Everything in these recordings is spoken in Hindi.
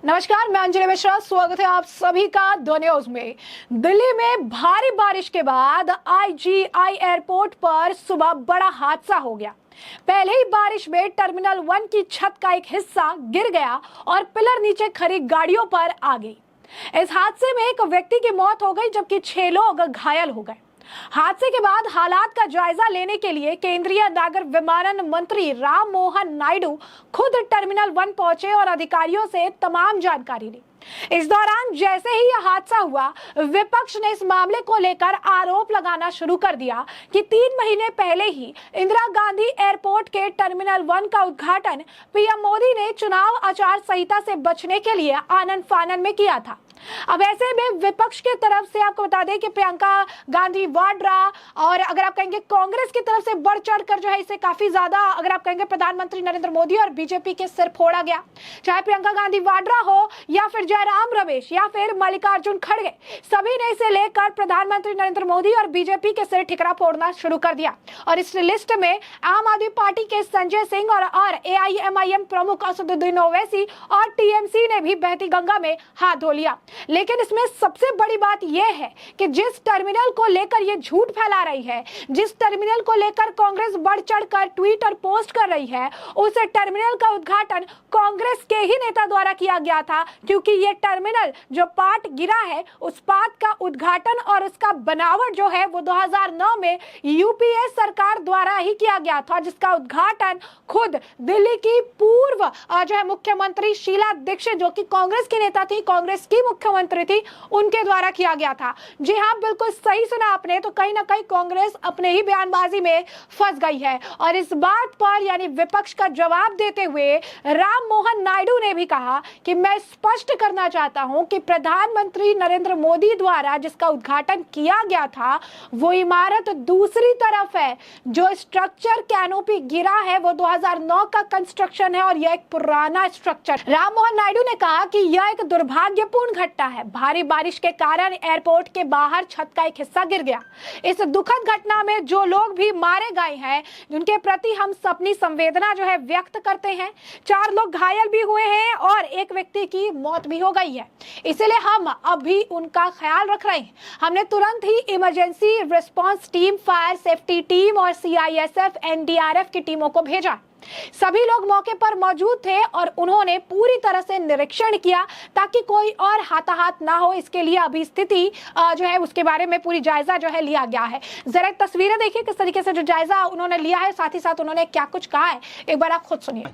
नमस्कार, मैं अंजलि मिश्रा। स्वागत है आप सभी का द न्यूज में। दिल्ली में भारी बारिश के बाद IGI एयरपोर्ट पर सुबह बड़ा हादसा हो गया। पहले ही बारिश में टर्मिनल 1 की छत का एक हिस्सा गिर गया और पिलर नीचे खड़ी गाड़ियों पर आ गई। इस हादसे में एक व्यक्ति की मौत हो गई जबकि 6 लोग घायल हो गए। हादसे के बाद हालात का जायजा लेने के लिए केंद्रीय नागर विमानन मंत्री राम मोहन नायडू खुद टर्मिनल 1 पहुंचे और अधिकारियों से तमाम जानकारी ली। इस दौरान जैसे ही यह हादसा हुआ, विपक्ष ने इस मामले को लेकर आरोप लगाना शुरू कर दिया कि 3 महीने पहले ही इंदिरा गांधी एयरपोर्ट के टर्मिनल 1 का उद्घाटन पीएम मोदी ने चुनाव आचार संहिता से बचने के लिए आनन फानन में किया था। अब ऐसे में विपक्ष की तरफ से आपको बता दें कि प्रियंका गांधी वाड्रा और अगर आप कहेंगे कांग्रेस की तरफ से बढ़ चढ़कर जो है इसे काफी ज्यादा अगर आप कहेंगे प्रधानमंत्री नरेंद्र मोदी और बीजेपी के सिर फोड़ा गया। चाहे प्रियंका गांधी वाड्रा हो या फिर जयराम रमेश या फिर मल्लिकार्जुन खड़गे, सभी ने इसे लेकर प्रधानमंत्री नरेंद्र मोदी और बीजेपी के सिर ठिकरा फोड़ना शुरू कर दिया। और इस लिस्ट में आम आदमी पार्टी के संजय सिंह और AIMIM प्रमुख असदुद्दीन ओवैसी और TMC ने भी बहती गंगा में हाथ धो लिया। लेकिन इसमें सबसे बड़ी बात यह है कि जिस टर्मिनल को लेकर ये झूठ फैला रही है, जिस टर्मिनल को लेकर कांग्रेस बढ़ चढ़कर ट्वीट और पोस्ट कर रही है, उस टर्मिनल का उद्घाटन कांग्रेस के ही नेता द्वारा किया गया था। क्योंकि ये टर्मिनल जो पार्ट गिरा है, उस पार्ट का उद्घाटन और उसका बनावट जो है वो 2009 में UPA सरकार द्वारा ही किया गया था, जिसका उद्घाटन खुद दिल्ली की पूर्व जो है मुख्यमंत्री शीला दीक्षित, जो कि कांग्रेस की नेता थी, कांग्रेस की मुख्यमंत्री थी, उनके द्वारा किया गया था। जी हाँ, बिल्कुल सही सुना आपने। तो कहीं ना कहीं कांग्रेस अपने ही बयानबाजी में फंस गई है। और इस बात पर यानी विपक्ष का जवाब देते हुए राम मोहन नायडू ने भी कहा कि मैं स्पष्ट करना चाहता हूं कि प्रधानमंत्री नरेंद्र मोदी द्वारा जिसका उद्घाटन किया गया था वो इमारत दूसरी तरफ है। जो स्ट्रक्चर कैनोपी गिरा है वो 2009 का कंस्ट्रक्शन है और यह एक पुराना स्ट्रक्चर। राम मोहन नायडू ने कहा कि यह एक दुर्भाग्यपूर्ण घटना है। भारी बारिश के कारण एयरपोर्ट के बाहर छत का एक हिस्सा गिर गया। इस दुखद घटना में जो लोग भी मारे गए हैं, जिनके प्रति हम अपनी संवेदना जो है व्यक्त करते हैं। 4 लोग घायल भी हुए हैं और एक व्यक्ति की मौत भी हो गई है। इसलिए हम अभी उनका ख्याल रख रहे हैं। हमने तुरंत ही emergency response team, fire safety team और CISF NDRF की टीमों को भेजा। सभी लोग मौके पर मौजूद थे और उन्होंने पूरी तरह से निरीक्षण किया ताकि कोई और हाथाहाथ ना हो। इसके लिए अभी स्थिति जो है उसके बारे में पूरी जायजा जो है लिया गया है। जरा तस्वीरें देखिए किस तरीके से जो जायजा उन्होंने लिया है, साथ ही साथ उन्होंने क्या कुछ कहा है, एक बार आप खुद सुनिए।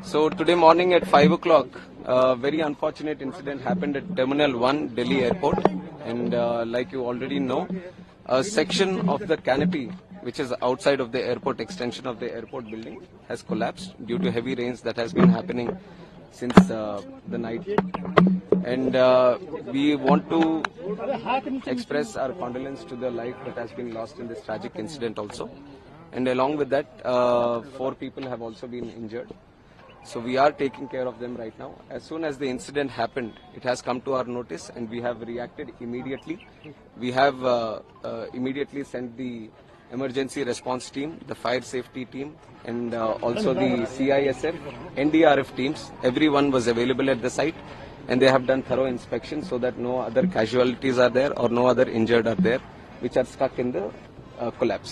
So today morning at 5 o'clock, a very unfortunate incident happened at Terminal 1, Delhi Airport, and like you already know, a section of the canopy, which is outside of the airport extension of the airport building, has collapsed due to heavy rains that has been happening since the night. And we want to express our condolence to the life that has been lost in this tragic incident also. And along with that, 4 people have also been injured. So we are taking care of them right now. As soon as the incident happened, it has come to our notice and we have reacted immediately. We have immediately sent the emergency response team, the fire safety team, and also the CISF, NDRF teams. Everyone was available at the site and they have done thorough inspection so that no other casualties are there or no other injured are there which are stuck in the collapse.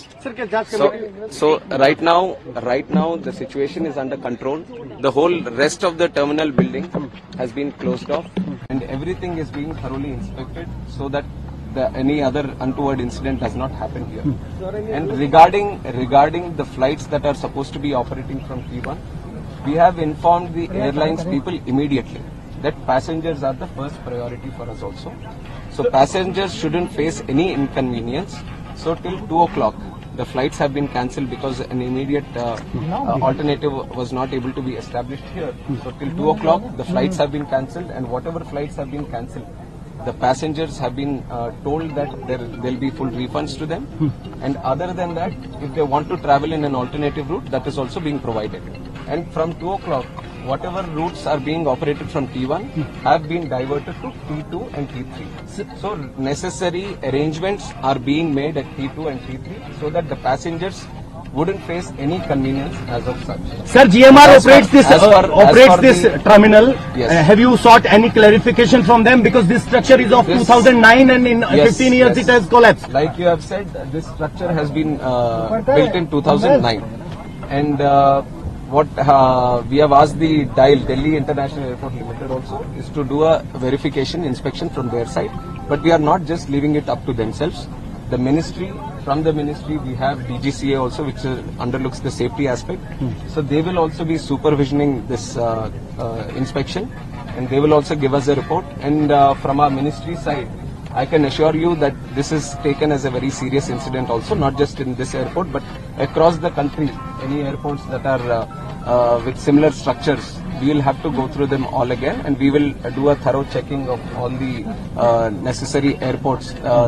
So right now the situation is under control. The whole rest of the terminal building has been closed off and everything is being thoroughly inspected so that any other untoward incident does not happen here. And regarding the flights that are supposed to be operating from T1, we have informed the airlines people immediately that passengers are the first priority for us also. So passengers shouldn't face any inconvenience. So till 2 o'clock, the flights have been cancelled because an immediate alternative was not able to be established here. So till 2 o'clock, the flights have been cancelled, and whatever flights have been cancelled, the passengers have been told that there will be full refunds to them. And other than that, if they want to travel in an alternative route, that is also being provided. And from 2 o'clock, whatever routes are being operated from T1 have been diverted to T2 and T3. So necessary arrangements are being made at T2 and T3 so that the passengers wouldn't face any convenience as of such. Sir, GMR As per- operates this as per- operates as per this the- terminal. Yes. Have you sought any clarification from them, because this structure is of This- 2009 and in Yes, 15 years yes. it has collapsed? Like you have said, this structure has been built in 2009, and what we have asked the DIAL, Delhi International Airport Limited, also is to do a verification inspection from their side. But we are not just leaving it up to themselves. The ministry, from the ministry, we have DGCA also, which underlooks the safety aspect. So they will also be supervisioning this inspection, and they will also give us a report. And from our ministry side, I can assure you that this is taken as a very serious incident also, not just in this airport, but across the country. Any airports that are with similar structures, we will have to go through them all again, and we will do a thorough checking of all the necessary airports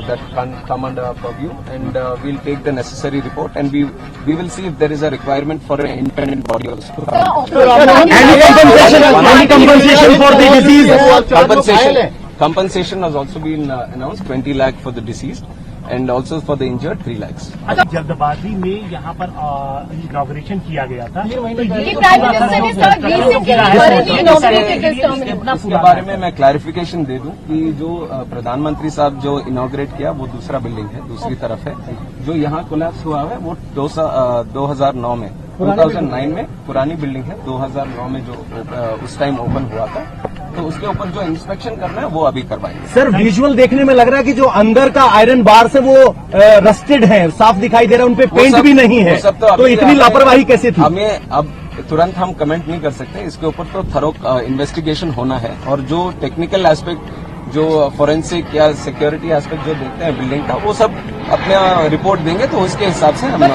that can come under our purview, and we'll take the necessary report, and we will see if there is a requirement for an independent body also. Any compensation for the disease? Compensation has also been announced, 20 lakh for the deceased, and also for the injured 3 lakhs. जल्दबाजी में यहाँ पर इनॉग्रेशन किया गया था। इसके बारे में मैं क्लैरिफिकेशन दे दूं कि जो प्रधानमंत्री साहब जो इनॉग्रेट किया वो दूसरा बिल्डिंग है, दूसरी तरफ है। जो यहाँ कोलैप्स हुआ है वो 2009 में 2009 में पुरानी बिल्डिंग है, 2009 में जो उस टाइम ओपन हुआ था, तो उसके ऊपर जो इंस्पेक्शन करना है वो अभी करवाएंगे। सर, विजुअल देखने में लग रहा है कि जो अंदर का आयरन बार से वो रस्टेड है, साफ दिखाई दे रहा है, उनपे पेंट भी नहीं है, तो इतनी लापरवाही कैसे थी? हमें अब तुरंत हम कमेंट नहीं कर सकते, इसके ऊपर तो थरो इन्वेस्टिगेशन होना है, और जो टेक्निकल एस्पेक्ट, जो फोरेंसिक या सिक्योरिटी एस्पेक्ट जो देखते हैं बिल्डिंग का, वो सब अपना रिपोर्ट देंगे, तो उसके हिसाब से हम ये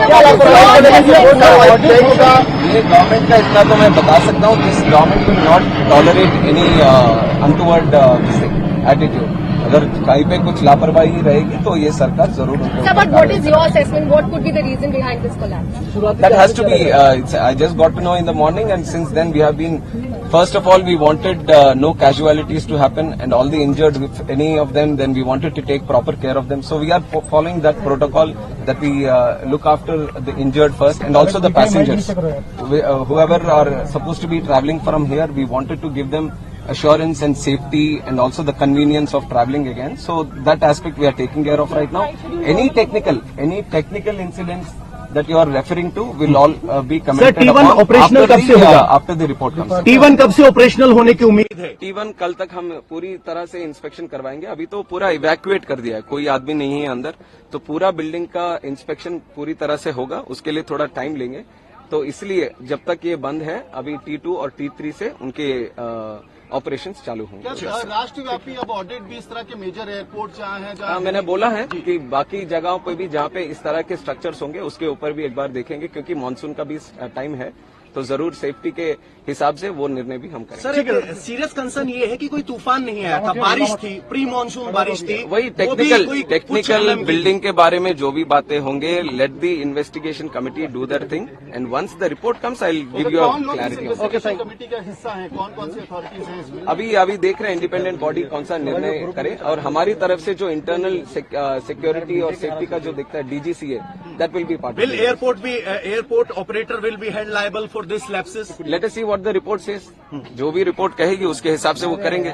गवर्नमेंट का इतना तो मैं बता सकता हूँ कि government will not tolerate any untoward attitude. अगर कहीं पे कुछ लापरवाही रहेगी तो ये सरकार जरूर what is your assessment? What could be the reason behind this collapse? That has to be, I just got to know in the morning, and since then we have been, first of all, we wanted no casualties to happen, and all the injured, if any of them, then we wanted to take proper care of them. So we are following that protocol, that we look after the injured first, and also the passengers. Whoever are supposed to be traveling from here, we wanted to give them assurance and safety, and also the convenience of traveling again. So that aspect we are taking care of right now. Any technical incidents that you are referring to will all be commented T1 upon operational कब से होगा? after the report comes. T1 कब से ऑपरेशनल होने की उम्मीद है? T1 कल तक हम पूरी तरह से इंस्पेक्शन करवाएंगे। अभी तो पूरा इवैक्यूएट कर दिया है, कोई आदमी नहीं है अंदर, तो पूरा बिल्डिंग का इंस्पेक्शन पूरी तरह से होगा, उसके लिए थोड़ा टाइम लेंगे। तो इसलिए जब तक ये बंद है, अभी T2 और T3 से उनके ऑपरेशंस चालू होंगे। राष्ट्रव्यापी अब ऑडिट भी इस तरह के मेजर एयरपोर्ट जहाँ हैं, जहाँ मैंने बोला है कि बाकी जगहों पे भी जहाँ पे इस तरह के स्ट्रक्चर्स होंगे, उसके ऊपर भी एक बार देखेंगे, क्योंकि मानसून का भी टाइम है, तो जरूर सेफ्टी के हिसाब से वो निर्णय भी हम करेंगे। सर, एक सीरियस कंसर्न ये है कि कोई तूफान नहीं आया था, बारिश थी, प्री मानसून बारिश थी। वही टेक्निकल बिल्डिंग के बारे में जो भी बातें होंगे, let the investigation committee do that thing, and once the report comes I will give you a clarity. Committee का हिस्सा है, कौन सी अथॉरिटीज हैं इसमें? अभी देख रहे हैं इंडिपेंडेंट बॉडी कौन सा निर्णय करे, और हमारी तरफ से जो इंटरनल सिक्योरिटी और सेफ्टी का जो दिखता है, DGCA, that will be part. Will airport operator will be held liable for this lapses? Let us see what the report says. जो भी रिपोर्ट कहेगी उसके हिसाब से वो करेंगे।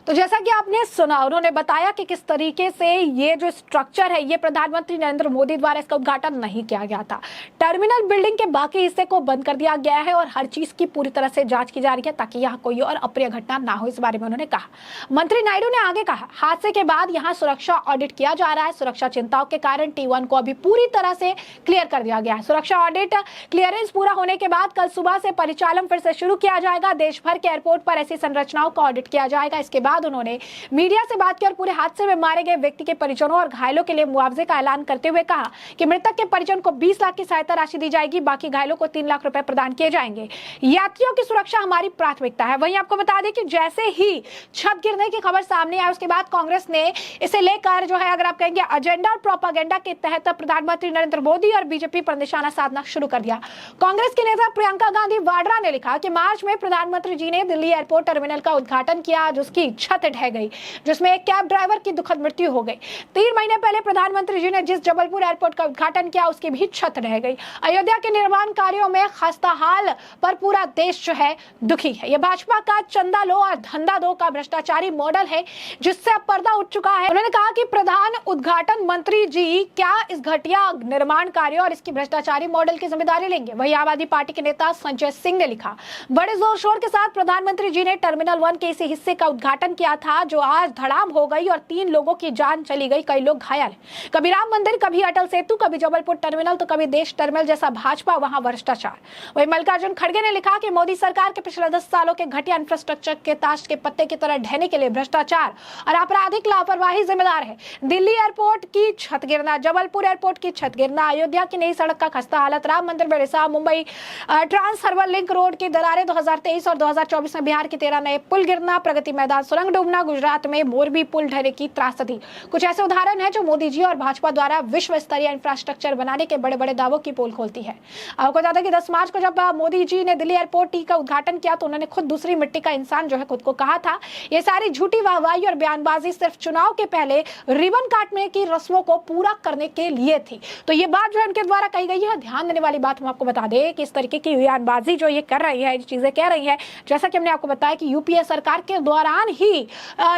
तो जैसा कि आपने सुना, उन्होंने बताया कि किस तरीके से ये जो स्ट्रक्चर है, ये प्रधानमंत्री नरेंद्र मोदी द्वारा इसका उद्घाटन नहीं किया गया था। टर्मिनल बिल्डिंग के बाकी हिस्से को बंद कर दिया गया है और हर चीज की पूरी तरह से जांच की जा रही है, ताकि यहाँ कोई और अप्रिय घटना ना हो, इस बारे में उन्होंने कहा। मंत्री नायडू ने आगे कहा, हादसे के बाद यहाँ सुरक्षा ऑडिट किया जा रहा है। सुरक्षा चिंताओं के कारण T1 को अभी पूरी तरह से क्लियर कर दिया गया है। सुरक्षा ऑडिट क्लियरेंस पूरा होने के बाद कल सुबह से परिचालन फिर से शुरू किया जाएगा। देश भर के एयरपोर्ट पर ऐसी संरचनाओं का ऑडिट किया जाएगा। इसके बाद उन्होंने मीडिया से बात की और पूरे हादसे में मारे गए व्यक्ति के परिजनों और घायलों के लिए मुआवजे का ऐलान करते हुए कहा कि मृतक के परिजन को 20 लाख की सहायता राशि दी जाएगी, बाकी घायलों को 3 लाख रुपए प्रदान किए जाएंगे। यात्रियों की सुरक्षा हमारी प्राथमिकता है। वहीं आपको बता दें कि जैसे ही छत गिरने की खबर सामने आई, उसके बाद कांग्रेस ने इसे लेकर जो है, अगर आप कहेंगे एजेंडा और प्रोपागेंडा के तहत प्रधानमंत्री नरेंद्र मोदी और बीजेपी पर निशाना साधना शुरू कर दिया। कांग्रेस की नेता प्रियंका गांधी वाड्रा ने लिखा कि मार्च में प्रधानमंत्री जी ने दिल्ली एयरपोर्ट टर्मिनल का उद्घाटन किया, जिसकी छत ढह गई, जिसमें एक कैब ड्राइवर की दुखद मृत्यु हो गई। 3 महीने पहले प्रधानमंत्री जी ने जिस जबलपुर एयरपोर्ट का उद्घाटन किया उसकी भी छत ढह गई। अयोध्या के निर्माण कार्यों में खस्ता हाल पर पूरा देश जो है दुखी है। यह भाजपा का चंदा लो और धंधा दो का भ्रष्टाचारी मॉडल है, जिससे अब पर्दा उठ चुका है। उन्होंने कहा कि प्रधान उद्घाटन मंत्री जी क्या इस घटिया निर्माण कार्य और इसकी भ्रष्टाचारी मॉडल की जिम्मेदारी लेंगे। वही आम आदमी पार्टी के नेता संजय सिंह ने लिखा, बड़े जोर शोर के साथ प्रधानमंत्री जी ने टर्मिनल 1 के इसी हिस्से का उद्घाटन किया था, जो आज धड़ाम हो गई और 3 लोगों की जान चली गई, कई लोग घायल। कभी राम मंदिर, कभी अटल सेतु, कभी जबलपुर टर्मिनल, तो कभी देश टर्मिनल जैसा भाजपा, वहां भ्रष्टाचार। वही मल्लिकार्जुन खड़गे ने लिखा कि मोदी सरकार के पिछले 10 सालों के घटिया इंफ्रास्ट्रक्चर के ताश के पत्ते की तरह ढहने के लिए भ्रष्टाचार और आपराधिक लापरवाही जिम्मेदार है। दिल्ली एयरपोर्ट की छत गिरना, जबलपुर एयरपोर्ट की छत गिरना, अयोध्या की नई सड़क का खस्ता हालत, राम मंदिर में रिसाव, Mumbai trans harbour link road की दरारें, 2023 और 2024 में बिहार के 13 नए पुल गिरना, प्रगति मैदान सुरंग डूबना, गुजरात में मोरबी पुल ढहने की त्रासदी, कुछ ऐसे उदाहरण हैं जो मोदी जी और भाजपा द्वारा विश्व स्तरीय इंफ्रास्ट्रक्चर बनाने के बड़े बड़े दावों की पोल खोलती है। आपको बता दें कि 10 मार्च को जब मोदी जी ने दिल्ली एयरपोर्ट का उद्घाटन किया तो उन्होंने खुद दूसरी मिट्टी का इंसान जो है खुद को कहा था। ये सारी झूठी वाहवाही और बयानबाजी सिर्फ चुनाव के पहले रिबन काटने की रस्मों को पूरा करने के लिए थी। तो ये बात जो है उनके द्वारा कही गई है। ध्यान देने वाली बात हम आपको बता दें कि इस तरीके की बयानबाजी जो ये कर रही है, चीजें कह रही है, जैसा कि हमने आपको बताया कि यूपीए सरकार के दौरान ही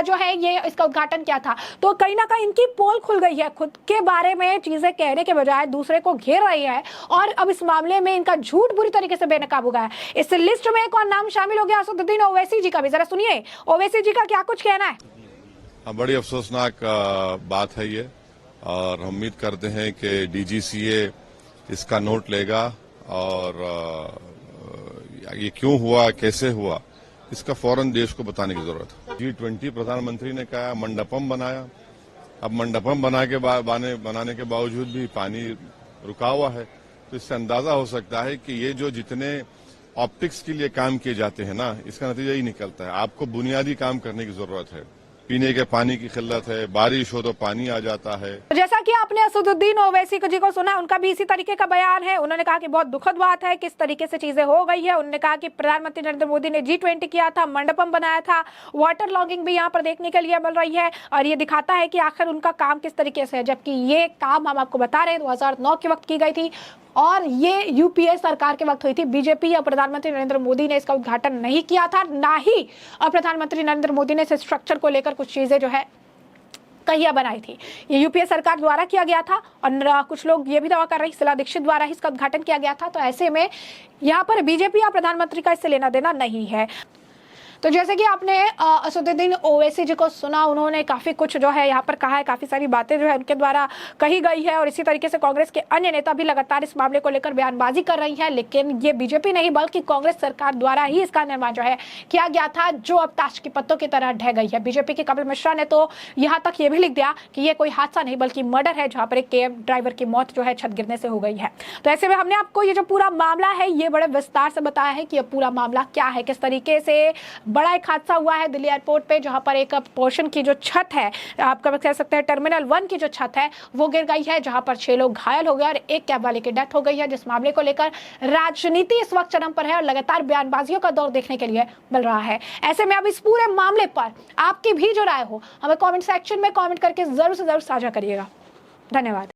जो है ये इसका उद्घाटन किया था, तो कहीं ना कहीं इनकी पोल खुल गई है। खुद के बारे में चीजें कहने के बजाय दूसरे को घेर रही है और अब इस मामले में इनका झूठ बुरी तरीके से बेनकाब हो गया है। इस लिस्ट में एक और नाम शामिल हो गया असदुद्दीन ओवैसी जी का भी। जरा सुनिए ओवैसी जी का क्या कुछ कहना है। बड़ी अफसोसनाक बात है ये, और हम उम्मीद करते हैं कि डीजीसीए इसका नोट लेगा और ये क्यों हुआ, कैसे हुआ, इसका फौरन देश को बताने की जरूरत है। G20 प्रधानमंत्री ने कहा मंडपम बनाया, अब मंडपम बनाने के बावजूद भी पानी रुका हुआ है, तो इससे अंदाजा हो सकता है कि ये जो जितने ऑप्टिक्स के लिए काम किए जाते हैं ना, इसका नतीजा ही निकलता है। आपको बुनियादी काम करने की जरूरत है। पीने के पानी की किल्लत है, बारिश हो तो पानी आ जाता है। जैसा कि आपने असदुद्दीन ओवैसी जी को सुना, उनका भी इसी तरीके का बयान है। उन्होंने कहा कि बहुत दुखद बात है किस तरीके से चीजें हो गई है। उन्होंने कहा कि प्रधानमंत्री नरेंद्र मोदी ने G20 किया था, मंडपम बनाया था, वाटर लॉगिंग भी यहाँ पर देखने के लिए मिल रही है और ये दिखाता है कि आखिर उनका काम किस तरीके से है। जबकि ये काम हम आपको बता रहे हैं 2009 के वक्त की गई थी और ये यूपीए सरकार के वक्त हुई थी। बीजेपी या प्रधानमंत्री नरेंद्र मोदी ने इसका उद्घाटन नहीं किया था, ना ही प्रधानमंत्री नरेंद्र मोदी ने इस स्ट्रक्चर को लेकर कुछ चीजें जो है कहिया बनाई थी। ये यूपीए सरकार द्वारा किया गया था और कुछ लोग ये भी दावा कर रहे हैं शीला दीक्षित द्वारा ही इसका उद्घाटन किया गया था। तो ऐसे में यहाँ पर बीजेपी या प्रधानमंत्री का इससे लेना देना नहीं है। तो जैसे कि आपने असदुद्दीन ओवैसी जी को सुना, उन्होंने काफी कुछ जो है यहाँ पर कहा है, काफी सारी बातें जो है उनके द्वारा कही गई है और इसी तरीके से कांग्रेस के अन्य नेता भी लगातार इस मामले को लेकर बयानबाजी कर रही है। लेकिन ये बीजेपी नहीं बल्कि कांग्रेस सरकार द्वारा ही इसका निर्माण जो है किया गया था, जो अब ताश के पत्तों की तरह ढह गई है। बीजेपी के कपिल मिश्रा ने तो यहाँ तक ये भी लिख दिया कि ये कोई हादसा नहीं बल्कि मर्डर है, जहाँ पर एक कैब ड्राइवर की मौत जो है छत गिरने से हो गई है। तो ऐसे में हमने आपको ये जो पूरा मामला है ये बड़े विस्तार से बताया है कि ये पूरा मामला क्या है, किस तरीके से बड़ा एक हादसा हुआ है दिल्ली एयरपोर्ट पे, जहां पर एक पोर्शन की जो छत है, आपका कह सकते हैं टर्मिनल 1 की जो छत है वो गिर गई है, जहां पर 6 लोग घायल हो गए और एक कैब वाले की डेथ हो गई है। जिस मामले को लेकर राजनीति इस वक्त चरम पर है और लगातार बयानबाजियों का दौर देखने के लिए मिल रहा है। ऐसे में अब इस पूरे मामले पर आपकी भी जो राय हो हमें कमेंट सेक्शन में कमेंट करके जरूर से जरूर साझा करिएगा। धन्यवाद।